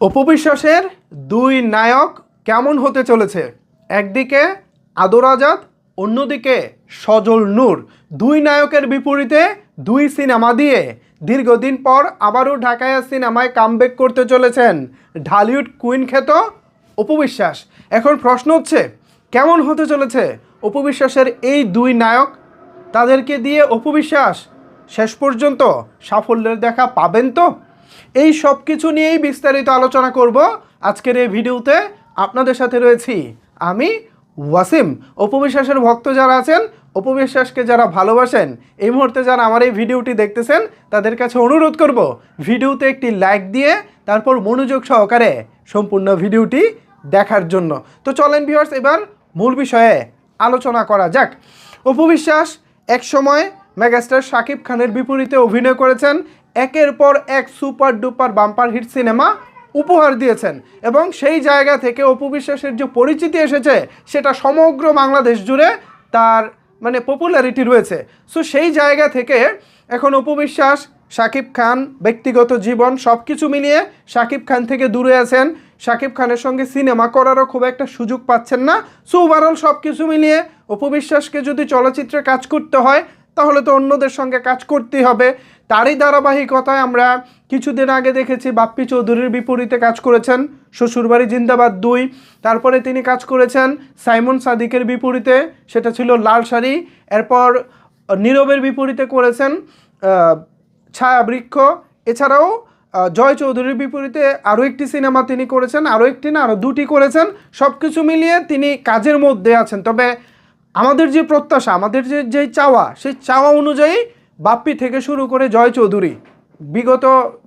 অপু বিশ্বাসের দুই নায়ক কেমন হতে চলেছে? একদিকে আদর আজাদ, অন্যদিকে সজল নূর। দুই নায়কের বিপরীতে দুই সিনেমা দিয়ে দীর্ঘদিন পর আবারও ঢাকায়া সিনেমায় কামব্যাক করতে চলেছেন ঢালিউড কুইন খ্যাত অপু বিশ্বাস। এখন প্রশ্ন হচ্ছে, কেমন হতে চলেছে অপু বিশ্বাসের এই দুই নায়ক? তাদেরকে দিয়ে অপু বিশ্বাস শেষ পর্যন্ত সাফল্যের দেখা পাবেন তো? এই সব কিছু নিয়েই বিস্তারিত আলোচনা করব আজকের এই ভিডিওতে। আপনাদের সাথে রয়েছি আমি ওয়াসিম। অপু বিশ্বাসের ভক্ত যারা আছেন, অপু বিশ্বাসকে যারা ভালোবাসেন, এই মুহূর্তে যারা আমার এই ভিডিওটি দেখতেছেন, তাদের কাছে অনুরোধ করব ভিডিওতে একটি লাইক দিয়ে তারপর মনোযোগ সহকারে সম্পূর্ণ ভিডিওটি দেখার জন্য। তো চলেন ভিউয়ার্স, এবার মূল বিষয়ে আলোচনা করা যাক। অপু বিশ্বাস একসময় মেগাস্টার শাকিব খানের বিপরীতে অভিনয় করেছেন, একের পর এক super duper bumper hit cinema উপহার দিয়েছেন এবং সেই জায়গা থেকে অপু বিশ্বাসের যে পরিচিতি এসেছে সেটা সমগ্র বাংলাদেশ জুড়ে তার পপুলারিটি রয়েছে। সো সেই জায়গা থেকে এখন অপু বিশ্বাস, শাকিব খান, ব্যক্তিগত জীবন সব কিছু মিলিয়ে শাকিব খান থেকে দূরে আছেন। শাকিব খানের সঙ্গে সিনেমা করারও খুব একটা সুযোগ পাচ্ছেন না। সো ওভারঅল সব কিছু মিলিয়ে অপু বিশ্বাসকে যদি চলচ্চিত্রে কাজ করতে হয় তাহলে তো অন্যদের সঙ্গে কাজ করতেই হবে। তারই ধারাবাহিকতায় আমরা কিছুদিন আগে দেখেছি বাপ্পি চৌধুরীর বিপরীতে কাজ করেছেন শ্বশুরবাড়ি জিন্দাবাদ 2। তারপরে তিনি কাজ করেছেন সাইমন সাদিকের বিপরীতে, সেটা ছিল লাল শাড়ি। এরপর নীরবের বিপরীতে করেছেন ছায়াবৃক্ষ। এছাড়াও জয় চৌধুরীর বিপরীতে আরও একটি সিনেমা তিনি করেছেন, আরও একটি না আরও দুটি করেছেন। সব কিছু মিলিয়ে তিনি কাজের মধ্যে আছেন। তবে আমাদের যে প্রত্যাশা, আমাদের যে চাওয়া, সেই চাওয়া অনুযায়ী বাপ্পি থেকে শুরু করে জয় চৌধুরী বিগত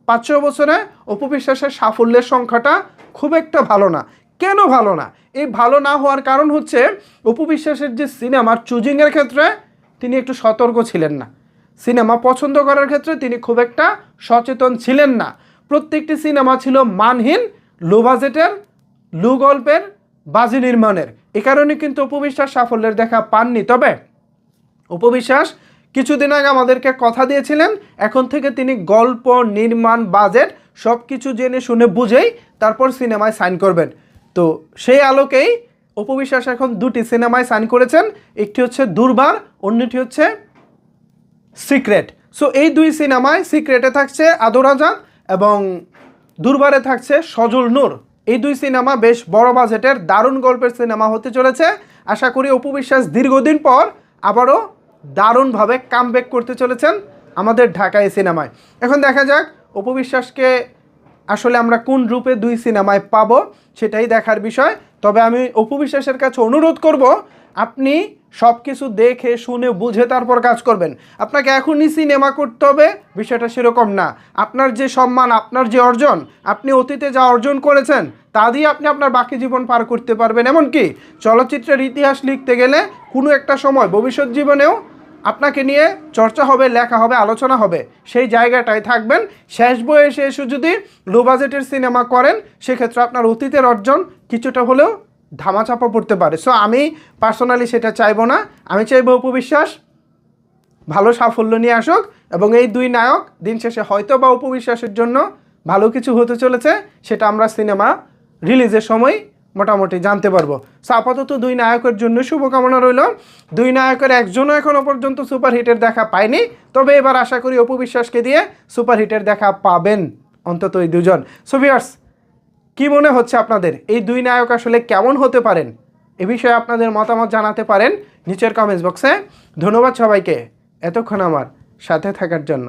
5-6 বছরে অপু বিশ্বাসের সাফল্যের সংখ্যাটা খুব একটা ভালো না। কেন ভালো না? এই ভালো না হওয়ার কারণ হচ্ছে অপু বিশ্বাসের যে সিনেমার চুজিংয়ের ক্ষেত্রে তিনি একটু সতর্ক ছিলেন না। সিনেমা পছন্দ করার ক্ষেত্রে তিনি খুব একটা সচেতন ছিলেন না। প্রত্যেকটি সিনেমা ছিল মানহীন, লো বাজেটের, লো গল্পের, বাজি নির্মাণের। এ কারণে কিন্তু অপু বিশ্বাস সাফল্যের দেখা পাননি। তবে অপু বিশ্বাস কিছুদিন আগে আমাদেরকে কথা দিয়েছিলেন, এখন থেকে তিনি গল্প, নির্মাণ, বাজেট সব কিছু জেনে শুনে বুঝেই তারপর সিনেমায় সাইন করবেন। তো সেই আলোকেই অপু বিশ্বাস এখন দুটি সিনেমায় সাইন করেছেন। একটি হচ্ছে দুর্বার, অন্যটি হচ্ছে সিক্রেট। সো এই দুই সিনেমায়, সিক্রেটে থাকছে আদর আজাদ এবং দুর্বারে থাকছে সজল নূর। এই দুই সিনেমা বেশ বড় বাজেটের দারুণ গল্পের সিনেমা হতে চলেছে। আশা করি অপু বিশ্বাস দীর্ঘদিন পর আবারও দারুণভাবে কামব্যাক করতে চলেছেন আমাদের ঢাকায় সিনেমায়। এখন দেখা যাক অপু বিশ্বাসকে আসলে আমরা কোন রূপে দুই সিনেমায় পাবো, সেটাই দেখার বিষয়। তবে আমি অপু বিশ্বাসের কাছে অনুরোধ করব, আপনি সব কিছু দেখে শুনে বুঝে তারপর কাজ করবেন। আপনাকে এখনই সিনেমা করতে হবে বিষয়টা সেরকম না। আপনার যে সম্মান, আপনার যে অর্জন, আপনি অতীতে যা অর্জন করেছেন তা দিয়ে আপনি আপনার বাকি জীবন পার করতে পারবেন। এমনকি চলচ্চিত্রের ইতিহাস লিখতে গেলে কোনো একটা সময় ভবিষ্যৎ জীবনেও আপনাকে নিয়ে চর্চা হবে, লেখা হবে, আলোচনা হবে, সেই জায়গাটায় থাকবেন। শেষ বয়সে এসে যদি লো বাজেটের সিনেমা করেন সেক্ষেত্রে আপনার অতীতের অর্জন কিছুটা হলেও ধামাচাপা পড়তে পারে। সো আমি পার্সোনালি সেটা চাইবো না। আমি চাইবো অপু বিশ্বাস ভালো সাফল্য নিয়ে আসুক এবং এই দুই নায়ক দিন শেষে হয়তো বা অপু বিশ্বাসের জন্য ভালো কিছু হতে চলেছে, সেটা আমরা সিনেমা রিলিজের সময় মোটামুটি জানতে পারবো। সো আপাতত দুই নায়কের জন্য শুভকামনা রইল। দুই নায়কের একজনও এখনও পর্যন্ত সুপারহিটের দেখা পায়নি। তবে এবার আশা করি অপু বিশ্বাসকে দিয়ে সুপারহিটের দেখা পাবেন অন্তত এই দুজন। সো ভিউয়ার্স, কী মনে হচ্ছে আপনাদের এই দুই নায়ক আসলে কেমন হতে পারেন? এ বিষয়ে আপনাদের মতামত জানাতে পারেন নিচের কমেন্টস বক্সে। ধন্যবাদ সবাইকে এতক্ষণ আমার সাথে থাকার জন্য।